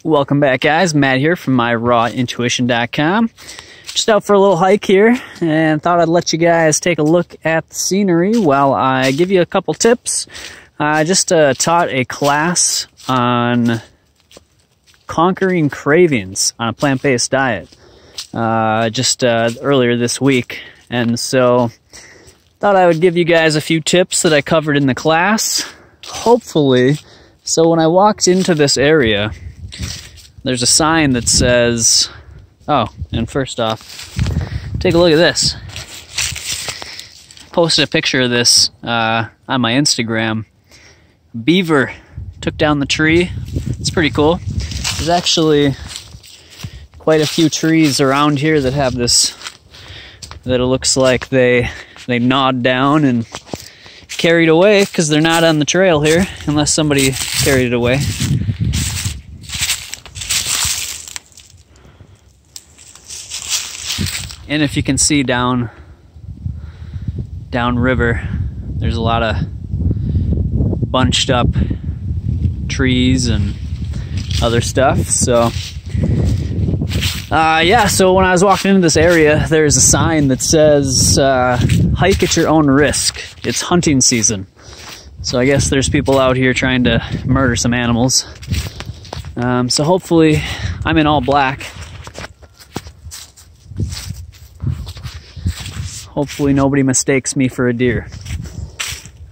Welcome back, guys. Matt here from myrawintuition.com. Just out for a little hike here and thought I'd let you guys take a look at the scenery while I give you a couple tips. I just taught a class on conquering cravings on a plant-based diet earlier this week, and so thought I would give you guys a few tips that I covered in the class, hopefully. So when I walked into this area, there's a sign that says, oh, and first off, take a look at this. Posted a picture of this on my Instagram. Beaver took down the tree. It's pretty cool. There's actually quite a few trees around here that have this, that it looks like they gnawed down and carried away, because they're not on the trail here unless somebody carried it away. And if you can see down river, there's a lot of bunched up trees and other stuff. So yeah, so when I was walking into this area, there's a sign that says hike at your own risk. It's hunting season. So I guess there's people out here trying to murder some animals. So hopefully I'm in all black. Hopefully nobody mistakes me for a deer.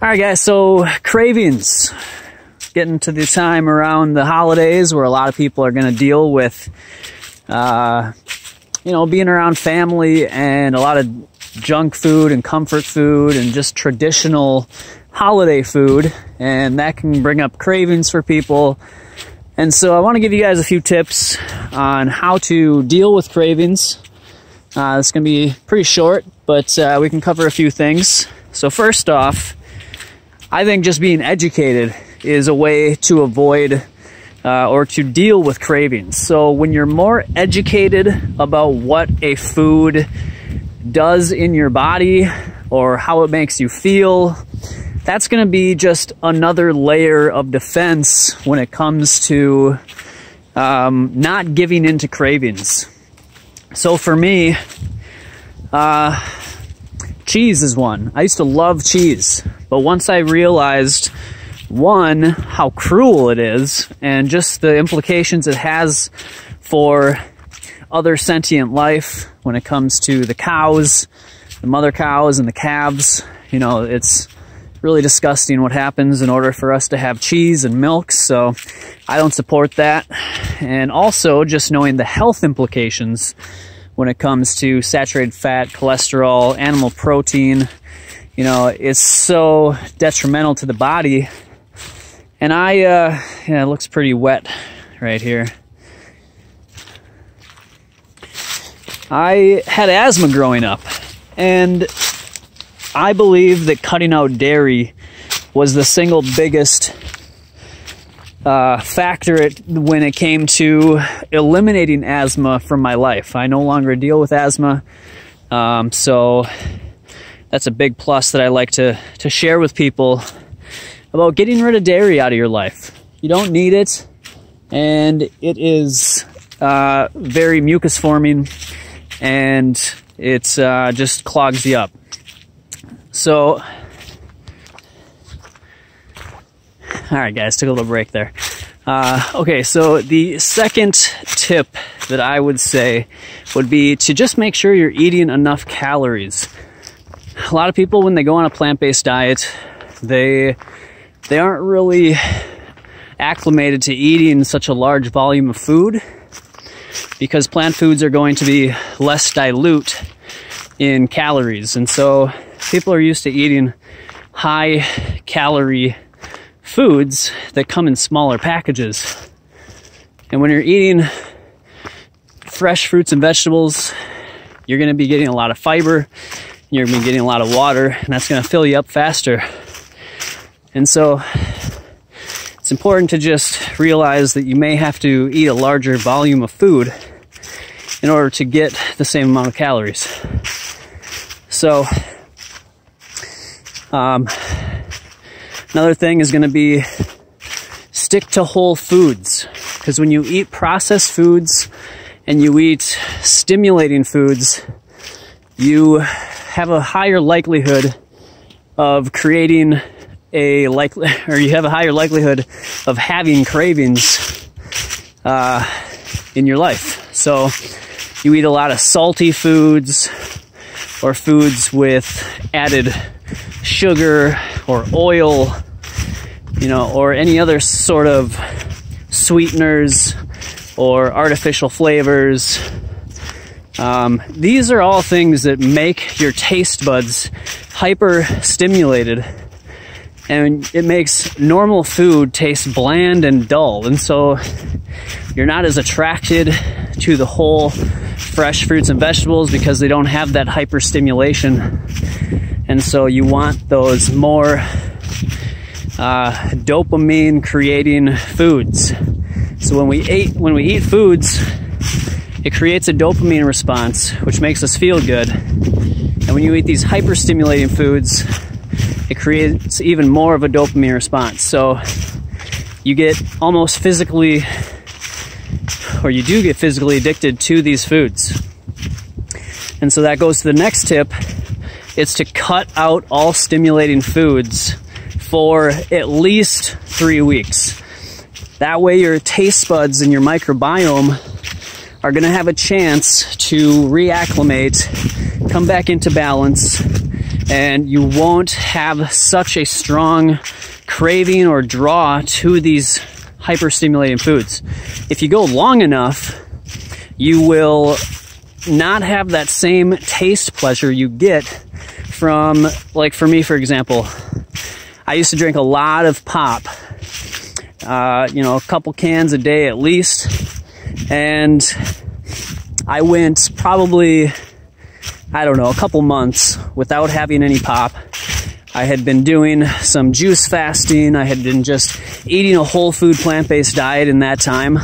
Alright guys, so cravings. Getting to the time around the holidays where a lot of people are going to deal with being around family and a lot of junk food and comfort food and just traditional holiday food, and that can bring up cravings for people. And so I want to give you guys a few tips on how to deal with cravings. It's going to be pretty short, but we can cover a few things. So first off, I think just being educated is a way to avoid or to deal with cravings. So when you're more educated about what a food does in your body or how it makes you feel, that's going to be just another layer of defense when it comes to not giving into cravings. So for me, cheese is one. I used to love cheese, but once I realized, one, how cruel it is, and just the implications it has for other sentient life when it comes to the cows, the mother cows and the calves. You know, it's really disgusting what happens in order for us to have cheese and milk, so I don't support that. And also just knowing the health implications when it comes to saturated fat, cholesterol, animal protein, you know, it's so detrimental to the body. And yeah, it looks pretty wet right here. I had asthma growing up, and I believe that cutting out dairy was the single biggest factor when it came to eliminating asthma from my life. I no longer deal with asthma, so that's a big plus that I like to share with people about getting rid of dairy out of your life. You don't need it, and it is very mucus forming, and it's just clogs you up. So, alright guys, took a little break there. Okay, so the second tip that I would say would be to just make sure you're eating enough calories. A lot of people, when they go on a plant-based diet, they aren't really acclimated to eating such a large volume of food, because plant foods are going to be less dilute in calories. And so people are used to eating high calorie foods that come in smaller packages. And when you're eating fresh fruits and vegetables, you're going to be getting a lot of fiber, you're going to be getting a lot of water, and that's going to fill you up faster. And so it's important to just realize that you may have to eat a larger volume of food in order to get the same amount of calories. So another thing is going to be stick to whole foods. because when you eat processed foods and you eat stimulating foods, you have a higher likelihood of creating you have a higher likelihood of having cravings in your life. So you eat a lot of salty foods or foods with added sugar or oil, you know, or any other sort of sweeteners or artificial flavors. These are all things that make your taste buds hyper stimulated, and it makes normal food taste bland and dull, and so you're not as attracted to the whole fresh fruits and vegetables because they don't have that hyper stimulation. And so you want those more dopamine creating foods. So when we eat foods, it creates a dopamine response, which makes us feel good. And when you eat these hyper stimulating foods, it creates even more of a dopamine response. So you get almost physically, or you do get physically addicted to these foods. And so that goes to the next tip. It's to cut out all stimulating foods for at least 3 weeks. That way your taste buds and your microbiome are going to have a chance to reacclimate, come back into balance, and you won't have such a strong craving or draw to these hyper-stimulating foods. If you go long enough, you will not have that same taste pleasure you get from, like for me, for example, I used to drink a lot of pop, you know, a couple cans a day at least, and I went probably, I don't know, a couple months without having any pop. I had been doing some juice fasting. I had been just eating a whole food plant-based diet in that time.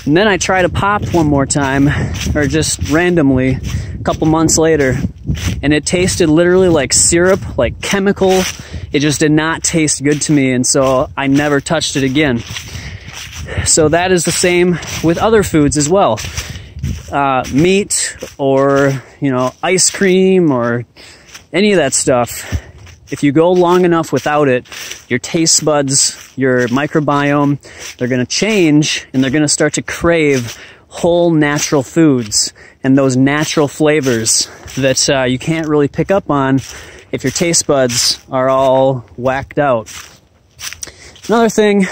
And then I tried a pop one more time, or just randomly, a couple months later, and it tasted literally like syrup, like chemical. It just did not taste good to me, and so I never touched it again. So that is the same with other foods as well. Meat, or, you know, ice cream, or any of that stuff. If you go long enough without it, your taste buds, your microbiome, they're going to change, and they're going to start to crave whole natural foods and those natural flavors that you can't really pick up on if your taste buds are all whacked out. Another thing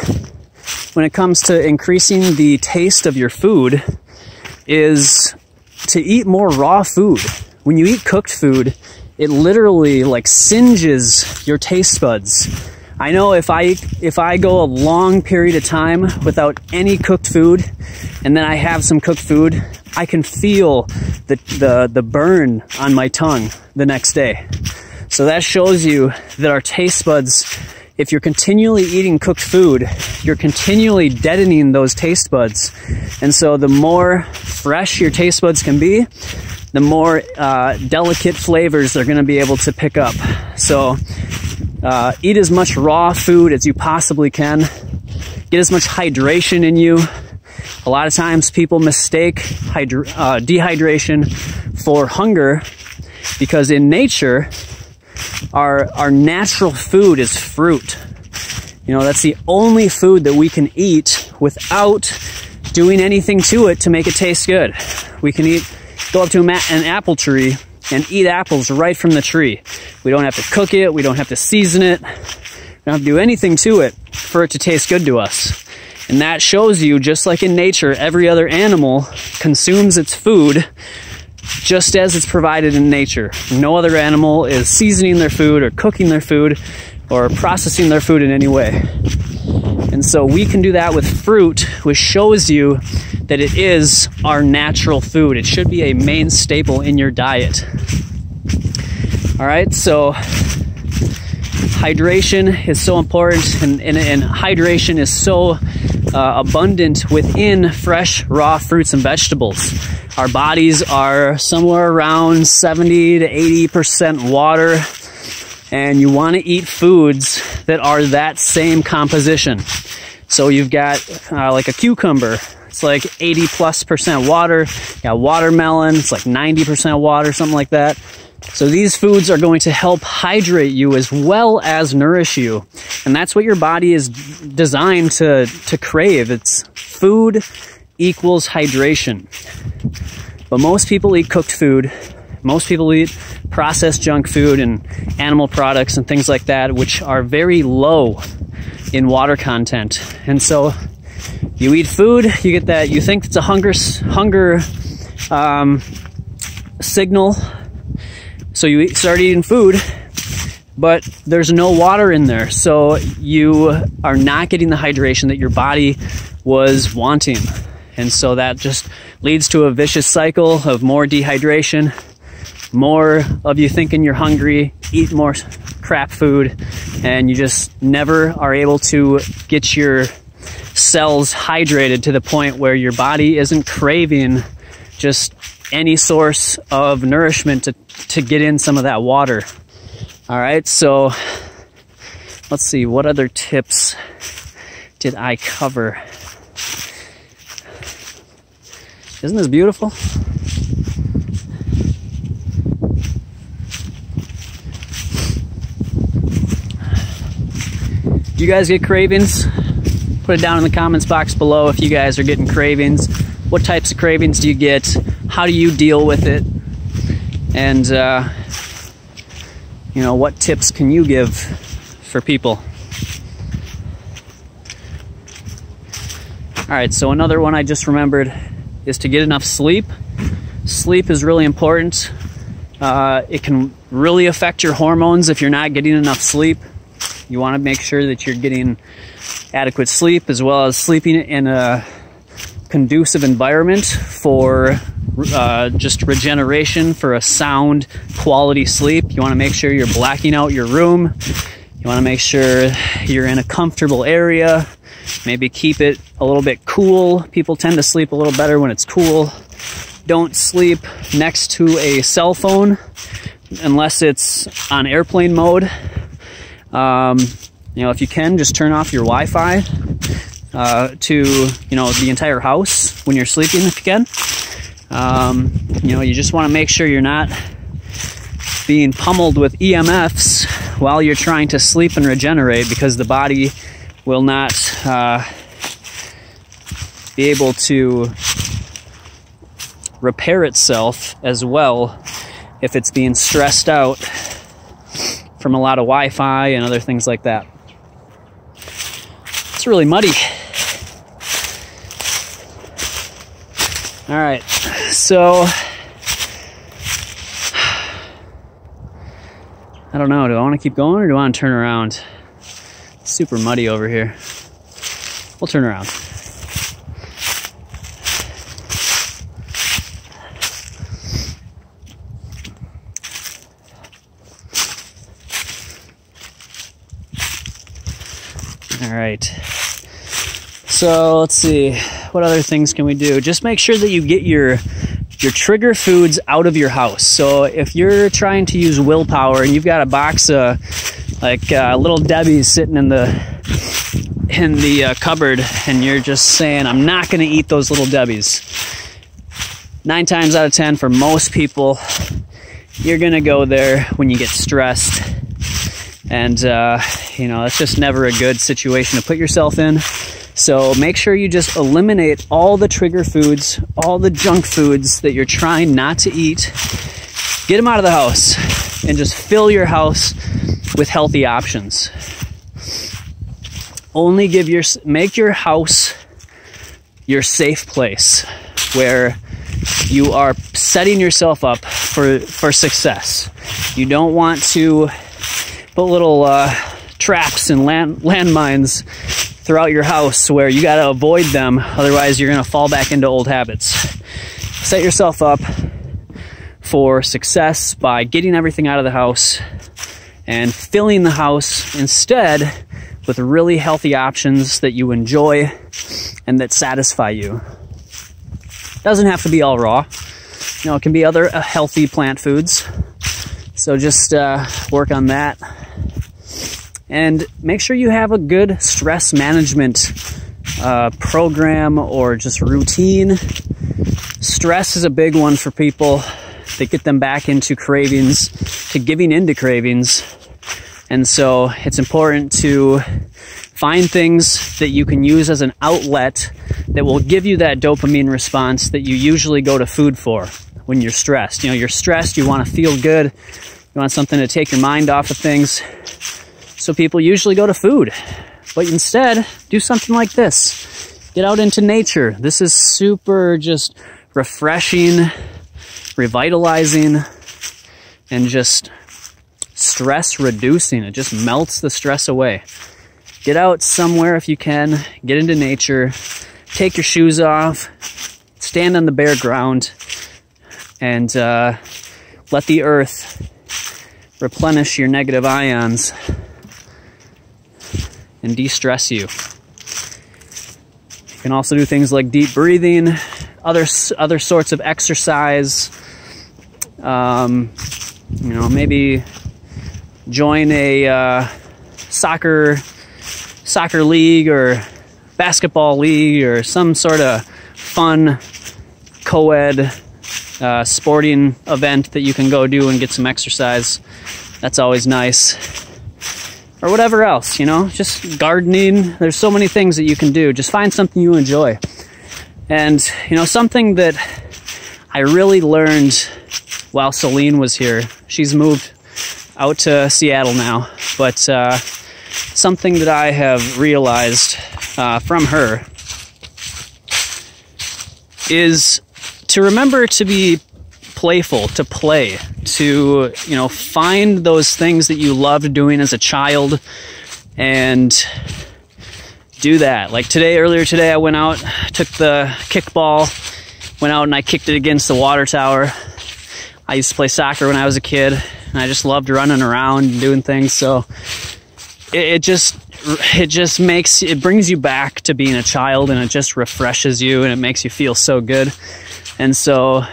when it comes to increasing the taste of your food is to eat more raw food. When you eat cooked food, it literally like singes your taste buds. I know if I go a long period of time without any cooked food, and then I have some cooked food, I can feel the burn on my tongue the next day. So that shows you that our taste buds, if you're continually eating cooked food, you're continually deadening those taste buds. And so the more fresh your taste buds can be, the more delicate flavors they're going to be able to pick up. So eat as much raw food as you possibly can. Get as much hydration in you. A lot of times people mistake dehydration for hunger, because in nature, our natural food is fruit. You know, that's the only food that we can eat without doing anything to it to make it taste good. We can go up to an apple tree and eat apples right from the tree. We don't have to cook it. We don't have to season it. We don't have to do anything to it for it to taste good to us. And that shows you, just like in nature, every other animal consumes its food just as it's provided in nature. No other animal is seasoning their food or cooking their food or processing their food in any way. And so we can do that with fruit, which shows you that it is our natural food. It should be a main staple in your diet. All right, so hydration is so important, and hydration is so abundant within fresh, raw fruits and vegetables. Our bodies are somewhere around 70 to 80% water, and you want to eat foods that are that same composition. So you've got like a cucumber, it's like 80+% water. You got watermelon, it's like 90% water, something like that. So these foods are going to help hydrate you as well as nourish you. And that's what your body is designed to crave. It's food equals hydration. But most people eat cooked food. Most people eat processed junk food and animal products and things like that, which are very low in water content. And so you eat food, you get that, you think it's a hunger signal. So you start eating food, but there's no water in there. So you are not getting the hydration that your body was wanting. And so that just leads to a vicious cycle of more dehydration, more of you thinking you're hungry, eat more crap food, and you just never are able to get your cells hydrated to the point where your body isn't craving just any source of nourishment to get in some of that water. All right, so let's see, what other tips did I cover? Isn't this beautiful? Do you guys get cravings? Put it down in the comments box below if you guys are getting cravings. What types of cravings do you get? How do you deal with it? And, you know, what tips can you give for people? All right, so another one I just remembered is to get enough sleep. Sleep is really important. It can really affect your hormones if you're not getting enough sleep. You want to make sure that you're getting adequate sleep, as well as sleeping in a conducive environment for just regeneration, for a sound quality sleep. You want to make sure you're blacking out your room. You want to make sure you're in a comfortable area. Maybe keep it a little bit cool. People tend to sleep a little better when it's cool. Don't sleep next to a cell phone unless it's on airplane mode. You know, if you can, just turn off your Wi-Fi to, you know, the entire house when you're sleeping if you can. You know, you just want to make sure you're not being pummeled with EMFs while you're trying to sleep and regenerate, because the body will not be able to repair itself as well if it's being stressed out from a lot of Wi-Fi and other things like that. It's really muddy. All right, so I don't know, do I want to keep going or do I want to turn around? It's super muddy over here. We'll turn around. All right, so let's see, what other things can we do? Just make sure that you get your trigger foods out of your house. So if you're trying to use willpower and you've got a box of like Little Debbie's sitting in the cupboard, and you're just saying, I'm not going to eat those Little Debbie's, 9 times out of 10 for most people, you're going to go there when you get stressed. And, you know, it's just never a good situation to put yourself in. So make sure you just eliminate all the trigger foods, all the junk foods that you're trying not to eat. Get them out of the house and just fill your house with healthy options. Only make your house your safe place where you are setting yourself up for success. You don't want to put little traps and landmines throughout your house where you got to avoid them, otherwise you're going to fall back into old habits. Set yourself up for success by getting everything out of the house and filling the house instead with really healthy options that you enjoy and that satisfy you. Doesn't have to be all raw. You know, it can be other healthy plant foods. So just work on that. And make sure you have a good stress management program or just routine. Stress is a big one for people that get them back into cravings, to giving into cravings. And so it's important to find things that you can use as an outlet that will give you that dopamine response that you usually go to food for when you're stressed. You know, you're stressed, you want to feel good, you want something to take your mind off of things. So people usually go to food. But instead, do something like this. Get out into nature. This is super just refreshing, revitalizing, and just stress reducing. It just melts the stress away. Get out somewhere if you can. Get into nature. Take your shoes off. Stand on the bare ground. And let the earth replenish your negative ions and de-stress you. You can also do things like deep breathing, other sorts of exercise. You know, maybe join a soccer league or basketball league or some sort of fun co-ed sporting event that you can go do and get some exercise. That's always nice. Or whatever else, you know, just gardening. There's so many things that you can do. Just find something you enjoy. And, you know, something that I really learned while Celine was here. She's moved out to Seattle now, but something that I have realized from her is to remember to be playful, to play, to, you know, find those things that you loved doing as a child and do that. Like earlier today, I went out, took the kickball, went out and I kicked it against the water tower. I used to play soccer when I was a kid, and I just loved running around and doing things. So it brings you back to being a child, and it just refreshes you, and it makes you feel so good. And so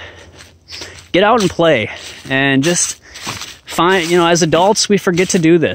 get out and play, and just find, you know, as adults, we forget to do this.